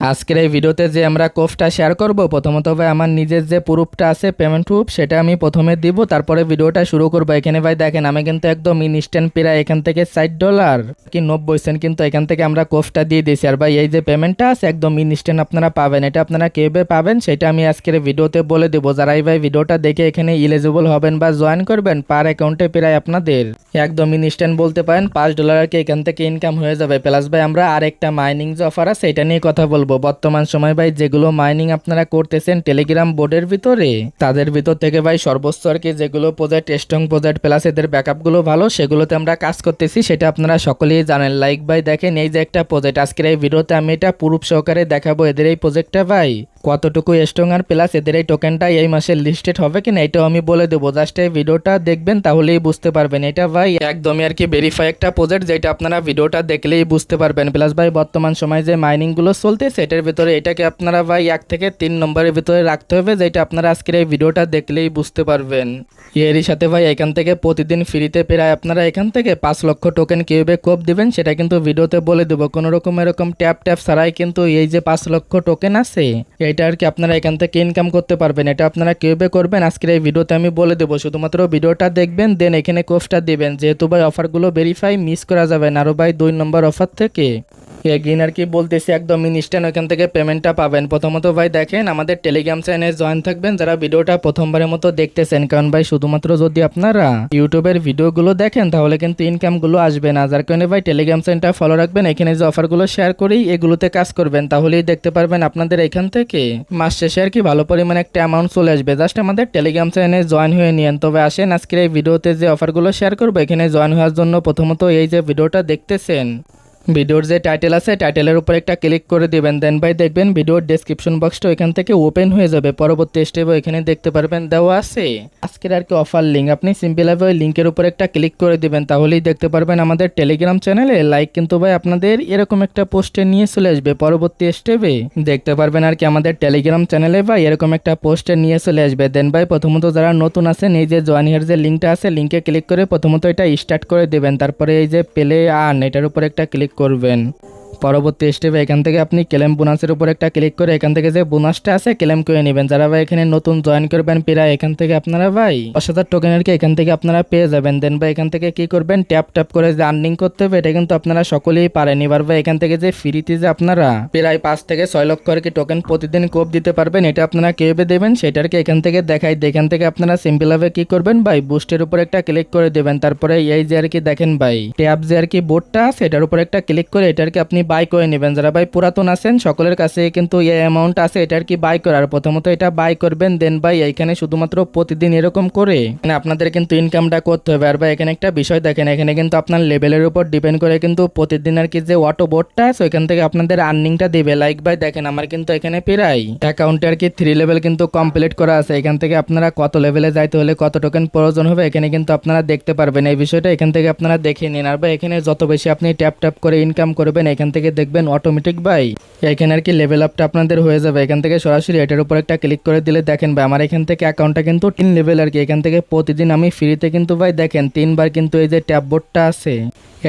আজকের এই ভিডিওতে যে আমরা কোডটা শেয়ার করব, প্রথমত ভাই আমার নিজের যে প্রুফটা আছে পেমেন্ট প্রুফ, সেটা আমি প্রথমে দিব, তারপরে ভিডিওটা শুরু করব। এখানে ভাই দেখেন আমি কিন্তু একদম ইনস্ট্যান্ট প্রায় এখান থেকে $60 কি 90 সেন্ট কিন্তু এখান থেকে আমরা কোডটা দিয়ে দিয়েছি। আর ভাই এই যে পেমেন্টটা আছে একদম ইনস্ট্যান্ট আপনারা পাবেন। এটা আপনারা কিভাবে পাবেন সেটা আমি আজকের ভিডিওতে বলে দেবো। যারাই ভাই ভিডিওটা দেখে এখানে এলিজিবল হবেন বা জয়েন করবেন, পার অ্যাকাউন্টে প্রায় আপনাদের একদম ইনস্ট্যান্ট বলতে পারেন $5 আর কি এখান থেকে ইনকাম হয়ে যাবে। প্লাস ভাই আমরা আরেকটা মাইনিং যে অফার আছে এটা নিয়ে কথা বলবো। বর্তমান সময় ভাই যেগুলো মাইনিং আপনারা করতেছেন টেলিগ্রাম বোর্ডের ভিতরে, তাদের ভিতর থেকে ভাই সর্বোচ্চ আর কি যেগুলো প্রজেক্ট স্ট্রং প্রজেক্ট প্লাস এদের ব্যাকআপগুলো ভালো, সেগুলোতে আমরা কাজ করতেছি, সেটা আপনারা সকলেই জানেন। লাইক ভাই দেখেন এই যে একটা প্রজেক্ট, আজকের এই ভিডিওতে আমি এটা প্রুফ সহকারে দেখাবো এদের এই প্রজেক্টটা ভাই কতটুকু স্ট্রং আর প্লাস এদের এই টোকেনটা এই মাসে লিস্টেড হবে কিনা এটাও আমি বলে দেবো। জাস্ট এই ভিডিওটা দেখবেন তাহলেই বুঝতে পারবেন। এটা ভাই একদমই আর কি ভেরিফাই একটা প্রজেক্ট, যেটা আপনারা ভিডিওটা দেখলেই বুঝতে পারবেন। প্লাস ভাই বর্তমান সময় যে মাইনিংগুলো চলতেছে এটার ভিতরে এটাকে আপনারা ভাই 1 থেকে 3 নম্বরের ভিতরে রাখতে হবে, যেটা আপনারা আজকের এই ভিডিওটা দেখলেই বুঝতে পারবেন। এরই সাথে ভাই এখান থেকে প্রতিদিন ফ্রিতে প্রায় আপনারা এখান থেকে 5 লক্ষ টোকেন কিভাবে কোপ দিবেন সেটা কিন্তু ভিডিওতে বলে দেবো। কোনো রকম এরকম ট্যাপ ছাড়াই কিন্তু এই যে 5 লক্ষ টোকেন আছে এটা আর কি আপনারা এখান থেকে ইনকাম করতে পারবেন। এটা আপনারা কিভাবে করবেন আজকের এই ভিডিওতে আমি বলে দেবো। শুধুমাত্র ভিডিওটা দেখবেন, দেন এখানে কোপটা দিবেন, যেহেতু ভাই অফারগুলো ভেরিফাই মিস করা যাবে না। আরও ভাই 2 নম্বর অফার থেকে এগিন আর কি বলতেছি একদম ইনস্ট্যান্ট ওখান থেকে পেমেন্টটা পাবেন। প্রথমত ভাই দেখেন আমাদের টেলিগ্রাম চ্যানেলে জয়েন থাকবেন যারা ভিডিওটা প্রথমবারের মতো দেখতেছেন, কারণ ভাই শুধুমাত্র যদি আপনারা ইউটিউবের ভিডিওগুলো দেখেন তাহলে কিন্তু ইনকামগুলো আসবে না। যার কারণে ভাই টেলিগ্রাম চ্যানেলটা ফলো রাখবেন, এখানে যে অফারগুলো শেয়ার করি এগুলোতে কাজ করবেন, তাহলেই দেখতে পারবেন আপনাদের এখান থেকে মাস শেষে আর কি ভালো পরিমাণে একটা অ্যামাউন্ট চলে আসবে। জাস্ট আমাদের টেলিগ্রাম চ্যানেলে জয়েন হয়ে নিন। তবে আসেন আজকের এই ভিডিওতে যে অফারগুলো শেয়ার করবো এখানে জয়েন হওয়ার জন্য প্রথমত এই যে ভিডিওটা দেখতেছেন, ভিডিওর যে টাইটেল আছে টাইটেলের উপর একটা ক্লিক করে দিবেন, দেন ভাই দেখবেন ভিডিওর ডেসক্রিপশন বক্সটা এখান থেকে ওপেন হয়ে যাবে। পরবর্তী স্টেপে এখানে দেখতে পারবেন দেওয়া আছে আজকের আর কি অফার লিঙ্ক। আপনি সিম্পলভাবে ওই লিঙ্কের উপর একটা ক্লিক করে দিবেন, তাহলেই দেখতে পারবেন আমাদের টেলিগ্রাম চ্যানেলে লাইক কিন্তু ভাই আপনাদের এরকম একটা পোস্টে নিয়ে চলে আসবে। পরবর্তী স্টেপে দেখতে পারবেন আর কি আমাদের টেলিগ্রাম চ্যানেলে ভাই এরকম একটা পোস্টে নিয়ে চলে আসবে। দেন ভাই প্রথমত যারা নতুন আছেন এই যে জয়েন হিয়ার যে লিঙ্কটা আছে লিঙ্কে ক্লিক করে প্রথমত এটা স্টার্ট করে দেবেন, তারপরে এই যে প্লে আর্ন এটার উপর একটা ক্লিক করবেন। পরবর্তী স্টেপে এখান থেকে আপনি ক্লেম বোনাসের উপর একটা ক্লিক করে এখান থেকে যে বোনাসটা আছে ক্লেম করে নেবেন। যারা ভাই এখানে নতুন জয়েন করবেন প্রায় এখান থেকে আপনারা ভাই 10,000 টোকেনের কি এখান থেকে আপনারা পেয়ে যাবেন। দেন ভাই এখান থেকে কি করবেন, ট্যাপ করে যে আর্নিং করতে হবে এটা কিন্তু আপনারা সকলেই পারেন। এবার ভাই এখান থেকে যে ফ্রিতে যে আপনারা প্রায় 5 থেকে 6 লক্ষ আর কি টোকেন প্রতিদিন কোপ দিতে পারবেন, এটা আপনারা কিভাবে দেবেন সেটার কি এখান থেকে দেখাই। এখান থেকে আপনারা সিম্পলভাবে কি করবেন ভাই বুস্টের উপর একটা ক্লিক করে দেবেন, তারপরে এই যে আর কি দেখেন ভাই ট্যাব যে আর কি বোর্ডটা আছে এটার উপর একটা ক্লিক করে এটার কি আপনি বাই করে নেবেন। যারা ভাই পুরাতন আছেন সকলের কাছে কিন্তু এই অ্যামাউন্ট আছে এটার কি বাই করার, প্রথমত এটা বাই করবেন। দেন ভাই এইখানে শুধুমাত্র প্রতিদিন এরকম করে মানে আপনাদের কিন্তু ইনকামটা করতে হবে। আর ভাই এখানে একটা বিষয় দেখেন, এখানে কিন্তু আপনার লেভেলের উপর ডিপেন্ড করে কিন্তু প্রতিদিন আর কি যে অটো বোর্ডটা আছে ওইখান থেকে আপনাদের আর্নিংটা দিবে। লাইক ভাই দেখেন আমার কিন্তু এখানে প্রায় অ্যাকাউন্টে আর কি 3 লেভেল কিন্তু কমপ্লিট করা আছে। এখান থেকে আপনারা কত লেভেলে যাইতে হলে কত টোকেন প্রয়োজন হবে এখানে কিন্তু আপনারা দেখতে পারবেন। এই বিষয়টা এখান থেকে আপনারা দেখে নিন। আর ভাই এখানে যত বেশি আপনি ট্যাপ করে ইনকাম করবেন এখান থেকে দেখবেন অটোমেটিক ভাই এখানে আর কি লেভেল আপটা আপনাদের হয়ে যাবে। এখান থেকে সরাসরি এটার উপর একটা ক্লিক করে দিলে দেখেন ভাই আমার এখান থেকে অ্যাকাউন্টটা কিন্তু 3 লেভেল আর কি। এখান থেকে প্রতিদিন আমি ফ্রিতে কিন্তু ভাই দেখেন 3 বার কিন্তু এই যে ট্যাব বোর্ডটা আছে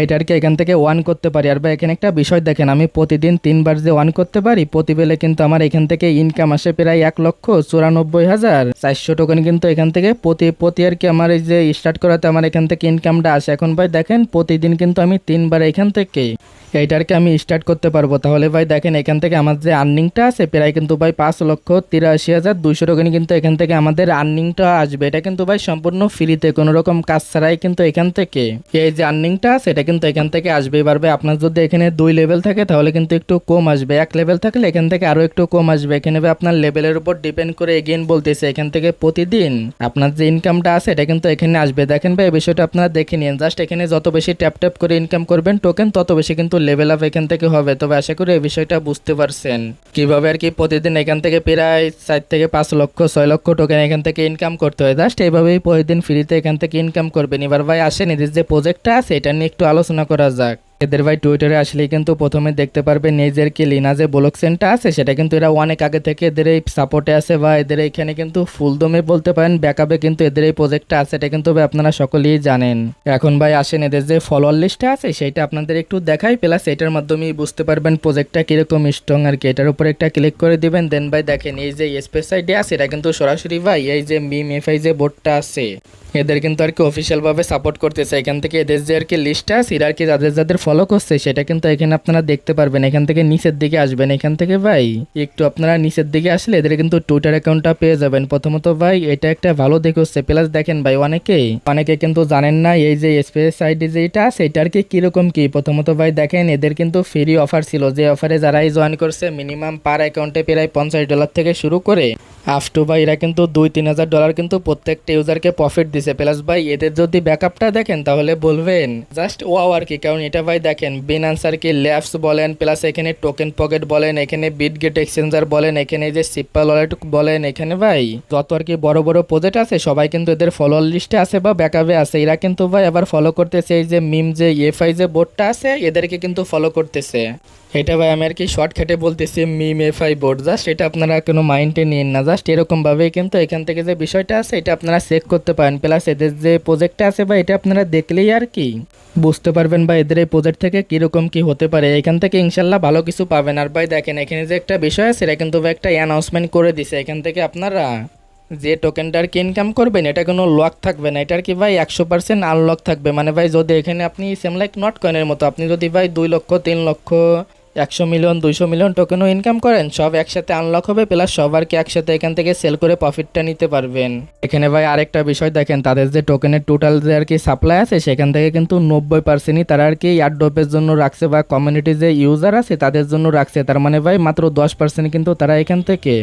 এইটার কি এখান থেকে ওয়ান করতে পারি। আর ভাই এখানে একটা বিষয় দেখেন আমি প্রতিদিন 3 বার যে ওয়ান করতে পারি প্রতি বেলে কিন্তু আমার এখান থেকে ইনকাম আসে প্রায় 1,94,400 টোকেন কিন্তু এখান থেকে প্রতি আর কি আমার এই যে স্টার্ট করাতে আমার এখান থেকে ইনকামটা আসে। এখন ভাই দেখেন প্রতিদিন কিন্তু আমি 3 বার এখান থেকে এইটারকে আমি স্টার্ট করতে পারবো। তাহলে ভাই দেখেন এখান থেকে আমার যে আর্নিংটা আছে প্রায় কিন্তু ভাই 5,83,200 টোকেন কিন্তু এখান থেকে আমাদের আর্নিংটা আসবে। এটা কিন্তু ভাই সম্পূর্ণ ফ্রিতে কোনো রকম কাজ ছাড়াই কিন্তু এখান থেকে এই যে আর্নিংটা আছে এটা কিন্তু এখান থেকে আসবেই পারবে। আপনার যদি এখানে 2 লেভেল থাকে তাহলে কিন্তু একটু কম আসবে, 1 লেভেল থাকলে এখান থেকে আরো একটু কম আসবে। এখানে আপনার লেভেলের উপর ডিপেন্ড করে এগেইন বলতেছে এখান থেকে প্রতিদিন আপনার যে ইনকামটা আছে এটা কিন্তু এখানে আসবে। দেখেন ভাই এই বিষয়টা আপনারা দেখে নিন। জাস্ট এখানে যত বেশি ট্যাপ করে ইনকাম করবেন টোকেন তত বেশি কিন্তু লেভেল আপ এখান থেকে হবে। তবে আশা করি এই বিষয়টা বুঝতে পারছেন কিভাবে আর কি প্রতিদিন এখান থেকে প্রায় 4 থেকে 5 লক্ষ 6 লক্ষ টোকেন এখান থেকে ইনকাম করতে হয়। জাস্ট এইভাবেই প্রতিদিন ফ্রিতে এখান থেকে ইনকাম করবেন। এবার ভাই আসেন এদের যে প্রজেক্টটা আছে এটা নিয়ে একটু আলোচনা করা যাক। এদের ভাই টুইটারে আসলেই কিন্তু প্রথমে দেখতে পারবেন নিজের কি লিনা যে ব্লক চেনটা আছে সেটা কিন্তু এরা অনেক আগে থেকে এদের এই সাপোর্টে আছে বা এদের এইখানে কিন্তু ফুলদমে বলতে পারেন ব্যাকআপে কিন্তু এদের এই প্রজেক্টটা আছে, এটা কিন্তু ভাই আপনারা সকলেই জানেন। এখন ভাই আসেন এদের যে ফলোয়ার লিস্টটা আছে সেইটা আপনাদের একটু দেখাই, প্লাস এটার মাধ্যমেই বুঝতে পারবেন প্রজেক্টটা কিরকম স্ট্রং আর কি। এটার উপর একটা ক্লিক করে দিবেন, দেন ভাই দেখেন এই যে স্পেস সাইডে আছে এটা কিন্তু সরাসরি ভাই এই যে মিম এফআই যে বোর্ডটা আছে এদের কিন্তু আর কি অফিসিয়ালভাবে সাপোর্ট করতেছে। এখান থেকে এদের যে আর কি লিস্টটা আছে এরা আর কি যাদের যাদের ফলো করছে সেটা কিন্তু এখানে আপনারা দেখতে পারবেন। এখান থেকে নিচের দিকে আসবেন, এখান থেকে ভাই একটু আপনারা নিচের দিকে আসলে এদের কিন্তু টুইটার অ্যাকাউন্টটা পেয়ে যাবেন। প্রথমত ভাই এটা একটা ভালো দিক হচ্ছে, প্লাস দেখেন ভাই অনেকে কিন্তু জানেন না এই যে স্পেস আইডি যেটা আছে এটা আর কি কিরকম কি। প্রথমত ভাই দেখেন এদের কিন্তু ফ্রি অফার ছিল, যে অফারে যারাই জয়েন করছে মিনিমাম পার অ্যাকাউন্টে প্রায় $50 থেকে শুরু করে আপ টু ভাই এরা কিন্তু $2-3 কিন্তু প্রত্যেকটা ইউজারকে প্রফিট দিছে। প্লাস ভাই এদের যদি ব্যাকআপটা দেখেন তাহলে বলবেন জাস্ট ওয়াও আর কি, কারণ এটা ভাই দেখেন বিনান্স আর কি ল্যাবস বলেন, প্লাস এখানে টোকেন পকেট বলেন, এখানে বিটগেট এক্সচেঞ্জার বলেন, এখানে যে সিপ্পা ওয়ালেট বলেন, এখানে ভাই যত আর কি বড় বড় প্রজেক্ট আছে সবাই কিন্তু এদের ফলোয়ার লিস্টে আছে বা ব্যাকআপে আছে। এরা কিন্তু ভাই আবার ফলো করতেছে এই যে মিম যে এফআই যে বোর্ডটা আছে এদেরকে কিন্তু ফলো করতেছে। এটা ভাই আমি আর কি শর্ট খেটে বলতেছি মিম এফআই বোর্ড, জাস্ট এটা আপনারা কোনো মাইন্ডে নিন না, জাস্ট এরকমভাবেই কিন্তু এখান থেকে যে বিষয়টা আছে এটা আপনারা চেক করতে পারেন। প্লাস এদের যে প্রজেক্টটা আছে বা এটা আপনারা দেখলেই আর কি বুঝতে পারবেন বা এদের এই প্রজেক্ট থেকে কীরকম কি হতে পারে। এখান থেকে ইনশাল্লাহ ভালো কিছু পাবেন। আর ভাই দেখেন এখানে যে একটা বিষয় আছে এটা কিন্তু ভাই একটা অ্যানাউন্সমেন্ট করে দিছে, এখান থেকে আপনারা যে টোকেনটার কি ইনকাম করবেন এটা কোনো লক থাকবে না, এটার কি ভাই 100% আনলক থাকবে। মানে ভাই যদি এখানে আপনি সেম লাইক নট কয়েনের মতো আপনি যদি ভাই 2 লক্ষ 3 লক্ষ 100 মিলিয়ন 200 মিলিয়ন টোকেনও ইনকাম করেন সব একসাথে আনলক হবে, প্লাস সবার কি একসাথে এখান থেকে সেল করে প্রফিটটা নিতে পারবেন। এখানে ভাই আরেকটা বিষয় দেখেন তাদের যে টোকেনের টোটাল যে আর কি সাপ্লাই আছে সেখান থেকে কিন্তু 90%ই তারা আর কি এয়ারড্রপের জন্য রাখছে বা কমিউনিটি যে ইউজার আছে তাদের জন্য রাখছে। তার মানে ভাই মাত্র 10% কিন্তু তারা এখান থেকে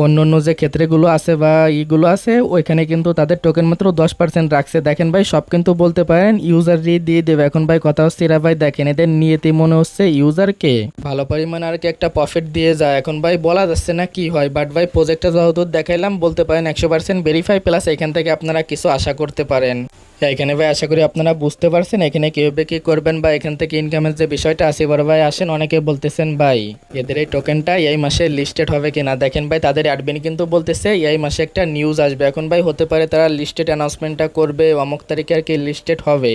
অন্য অন্য যে ক্ষেত্রেগুলো আছে বা ইগুলো আছে ওইখানে কিন্তু তাদের টোকেন মাত্র 10% রাখছে। দেখেন ভাই সব কিন্তু বলতে পারেন ইউজারই দিয়ে দেবে। এখন ভাই কথা হচ্ছে এরা ভাই দেখেন এদের নিয়েতে মনে হচ্ছে ইউজারকে ভালো পরিমাণ আর কি একটা প্রফিট দিয়ে যায়। এখন ভাই বলা যাচ্ছে না কি হয়, বাট ভাই প্রজেক্টটা যতদূর দেখাইলাম বলতে পারেন 100% ভেরিফাই, প্লাস এখান থেকে আপনারা কিছু আশা করতে পারেন। এখানে ভাই আশা করি আপনারা বুঝতে পারছেন এখানে কীভাবে কী করবেন বা এখান থেকে ইনকামের যে বিষয়টা আছে। এবার ভাই আসেন অনেকে বলতেছেন ভাই এদের এই টোকেনটা এই মাসে লিস্টেড হবে কিনা। দেখেন ভাই তাদের অ্যাডমিন কিন্তু বলতেছে এই মাসে একটা নিউজ আসবে। এখন ভাই হতে পারে তারা লিস্টেড অ্যানাউন্সমেন্টটা করবে অমুক তারিখে আর কি লিস্টেড হবে,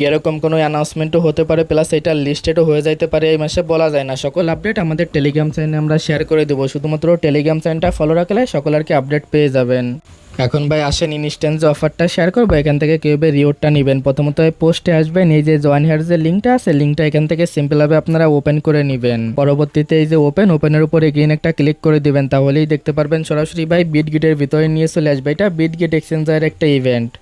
এরকম কোনো অ্যানাউন্সমেন্টও হতে পারে, প্লাস এটা লিস্টেডও হয়ে যাইতে পারে এই মাসে, বলা যায় না। সকল আপডেট আমাদের টেলিগ্রাম চ্যানেলে আমরা শেয়ার করে দেবো, শুধুমাত্র টেলিগ্রাম চ্যানেলটা ফলো রাখলে সকল আর কি আপডেট পেয়ে যাবেন। এখন ভাই আসেন ইনস্ট্যান্ট যে অফারটা শেয়ার করবো এখান থেকে কীভাবে রিওয়ার্ডটা নেবেন। প্রথমত এই পোস্টে আসবেন, এই যে জয়েন হেয়ার যে লিঙ্কটা আছে লিঙ্কটা এখান থেকে সিম্পলভাবে আপনারা ওপেন করে নেবেন। পরবর্তীতে এই যে ওপেনের উপরে এগেইন একটা ক্লিক করে দিবেন, তাহলেই দেখতে পারবেন সরাসরি ভাই বিটগেটের ভিতরে নিয়ে চলে আসবে। এটা বিটগেট এক্সচেঞ্জারের একটা ইভেন্ট।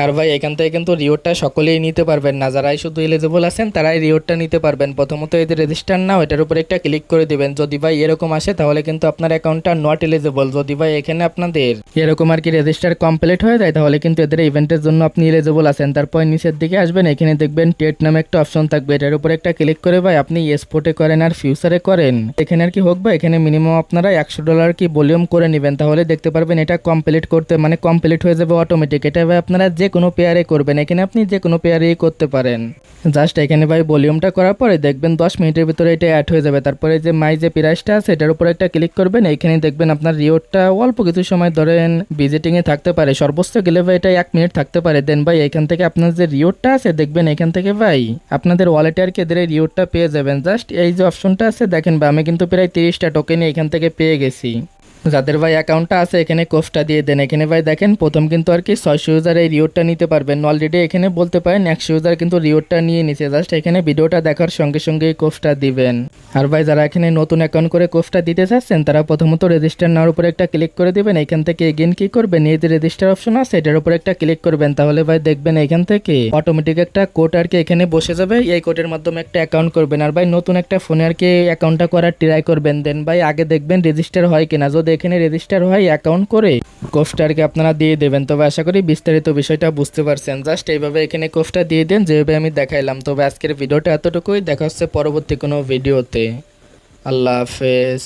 আর ভাই এখান থেকে কিন্তু রিওয়ার্ডটা সকলেই নিতে পারবেন না, যারাই শুধু এলিজিবল আছেন তারাই রিওয়ার্ডটা নিতে পারবেন। প্রথমত এদের রেজিস্টার নাও এটার উপরে একটা ক্লিক করে দিবেন। যদি ভাই এরকম আসে তাহলে কিন্তু আপনার অ্যাকাউন্টটা নট এলিজিবল। যদি ভাই এখানে আপনাদের এরকম আর কি রেজিস্টার কমপ্লিট হয়ে যায় তাহলে কিন্তু এদের ইভেন্টের জন্য আপনি এলিজিবল আছেন। তারপর নিচের দিকে আসবেন, এখানে দেখবেন টেট নামে একটা অপশন থাকবে, এটার উপরে একটা ক্লিক করে ভাই আপনি এক্সপোর্টে করেন আর ফিউচারে করেন এখানে আর কি হোক বা এখানে মিনিমাম আপনারা $100 কি ভলিউম করে নেবেন, তাহলে দেখতে পারবেন এটা কমপ্লিট করতে মানে কমপ্লিট হয়ে যাবে অটোমেটিক। এটা ভাই আপনারা যে কোনো পেয়ারে করবেন, এখানে আপনি যে কোনো পেয়ারেই করতে পারেন। জাস্ট এখানে ভাই ভলিউমটা করার পরে দেখবেন 10 মিনিটের ভিতরে এটা অ্যাড হয়ে যাবে। তারপরে যে মাই যে প্রাইসটা আছে এটার উপর একটা ক্লিক করবেন, এখানে দেখবেন আপনার রিওয়ার্ডটা অল্প কিছু সময় ধরেন ভিজিটিংয়ে থাকতে পারে, সর্বোচ্চ গেলে ভাই এটা 1 মিনিট থাকতে পারে। দেন ভাই এখান থেকে আপনার যে রিওয়ার্ডটা আছে দেখবেন এখান থেকে ভাই আপনাদের ওয়ালেটে আর কি এদের রিওয়ার্ডটা পেয়ে যাবেন। জাস্ট এই যে অপশনটা আছে দেখেন ভাই আমি কিন্তু প্রায় 30টা টোকেন এখান থেকে পেয়ে গেছি। যাদের ভাই অ্যাকাউন্টটা আছে এখানে কোফটা দিয়ে দেন। এখানে ভাই দেখেন প্রথম কিন্তু আর কি 600 ইউজার এই রিওয়ার্ডটা নিতে পারবেন। অলরেডি এখানে বলতে পারেন 100 ইউজার কিন্তু রিওয়ার্ডটা নিয়ে নিছে। জাস্ট এখানে ভিডিওটা দেখার সঙ্গে সঙ্গে কোফটা দিবেন। আর ভাই যারা এখানে নতুন অ্যাকাউন্ট করে কোফটা দিতে চাচ্ছেন তারা প্রথমত রেজিস্টার নেওয়ার উপরে একটা ক্লিক করে দিবেন। এখান থেকে এগেইন কি করবেন, এই যে রেজিস্টার অপশন আছে এটার উপরে একটা ক্লিক করবেন, তাহলে ভাই দেখবেন এখান থেকে অটোমেটিক একটা কোড আর কি এখানে বসে যাবে। এই কোডের মাধ্যমে একটা অ্যাকাউন্ট করবেন। আর ভাই নতুন একটা ফোনে আর কি অ্যাকাউন্টটা করার ট্রাই করবেন। দেন ভাই আগে দেখবেন রেজিস্টার হয় কিনা, যদি এখানে রেজিস্টার হয় অ্যাকাউন্ট করে কোফটারকে আপনারা দিয়ে দেবেন। তবে আশা করি বিস্তারিত বিষয়টা বুঝতে পারছেন। জাস্ট এইভাবে এখানে কোফটা দিয়ে দেন যেভাবে আমি দেখাইলাম। তবে আজকের ভিডিওটা এতটুকুই, দেখা হচ্ছে পরবর্তী কোনো ভিডিওতে। আল্লাহ হাফেজ।